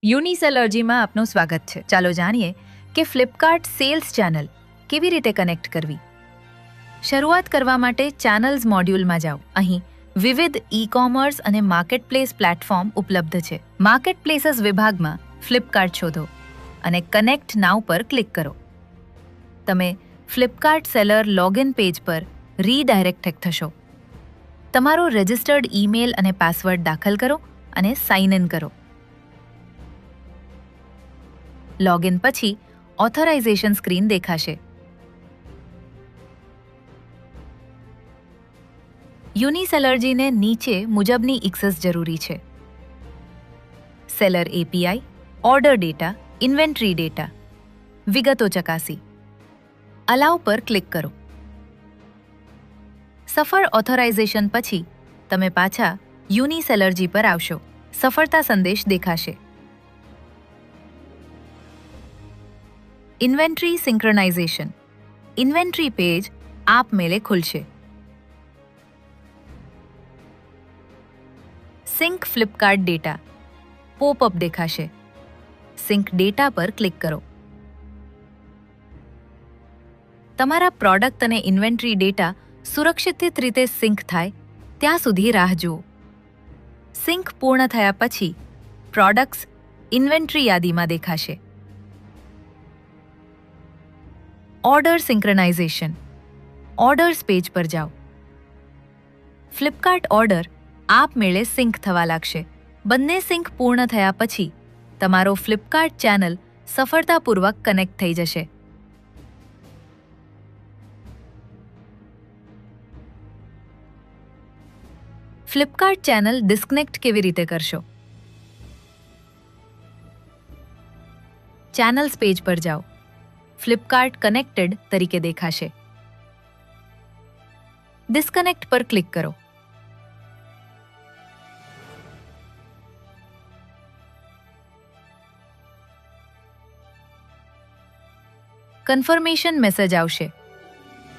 યુનિસેલર્જીમાં આપનું સ્વાગત છે. ચાલો જાણીએ કે ફ્લિપકાર્ટ સેલ્સ ચેનલ કેવી રીતે કનેક્ટ કરવી. શરૂઆત કરવા માટે ચેનલ્સ મોડ્યુલમાં જાઓ. અહીં વિવિધ ઈ-કોમર્સ અને માર્કેટપ્લેસ પ્લેટફોર્મ ઉપલબ્ધ છે. માર્કેટપ્લેસીસ વિભાગમાં ફ્લિપકાર્ટ શોધો અને કનેક્ટ નાઉ પર ક્લિક કરો. તમે ફ્લિપકાર્ટ સેલર લોગિન પેજ પર રીડાયરેક્ટ થશો. તમારો રજિસ્ટર્ડ ઈમેલ અને પાસવર્ડ દાખલ કરો અને સાઇન ઇન કરો. લોગિન પછી ઓથોરાઇઝેશન સ્ક્રીન દેખાશે. યુનિસેલર્જીને નીચે મુજબની એક્સેસ જરૂરી છે: seller API, order data, inventory data. વિગતો ચકાસી અલાઉ પર ક્લિક કરો. સફળ ઓથોરાઇઝેશન પછી તમે પાછા યુનિસેલર્જી પર આવશો. સફળતા સંદેશ દેખાશે. Inventory synchronisation. ઇન્વેન્ટરી પેજ આપમેળે ખુલશે. સિંક ફ્લિપકાર્ટ ડેટા પોપઅપ દેખાશે. સિંક ડેટા પર ક્લિક કરો. તમારા પ્રોડક્ટ અને ઇન્વેન્ટરી ડેટા સુરક્ષિત રીતે સિંક થાય ત્યાં સુધી રાહ જુઓ. સિંક પૂર્ણ થયા પછી પ્રોડક્ટ્સ ઇન્વેન્ટરી યાદીમાં દેખાશે. Order synchronisation. ઓર્ડર્સ પેજ પર જાઓ. ફ્લિપકાર્ટ ઓર્ડર આપમેળે સિંક થવા લાગશે. બંને સિંક પૂર્ણ થયા પછી તમારો ફ્લિપકાર્ટ ચેનલ સફળતાપૂર્વક કનેક્ટ થઈ જશે. ફ્લિપકાર્ટ ચેનલ ડિસ્કનેક્ટ કેવી રીતે કરશો? ચેનલ્સ પેજ પર જાઓ. ફ્લિપકાર્ટ કનેક્ટેડ તરીકે દેખાશે. ડિસ્કનેક્ટ પર ક્લિક કરો. કન્ફર્મેશન મેસેજ આવશે.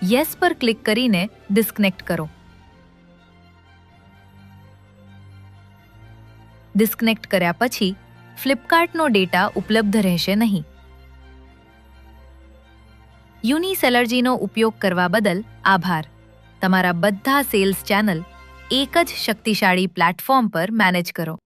યસ પર ક્લિક કરીને ડિસ્કનેક્ટ કરો. ડિસ્કનેક્ટ કર્યા પછી ફ્લિપકાર્ટનો ડેટા ઉપલબ્ધ રહેશે નહીં. યુનિસેલર્જીનો ઉપયોગ કરવા બદલ આભાર. તમારા બધા સેલ્સ ચેનલ એક જ શક્તિશાળી પ્લેટફોર્મ પર મેનેજ કરો.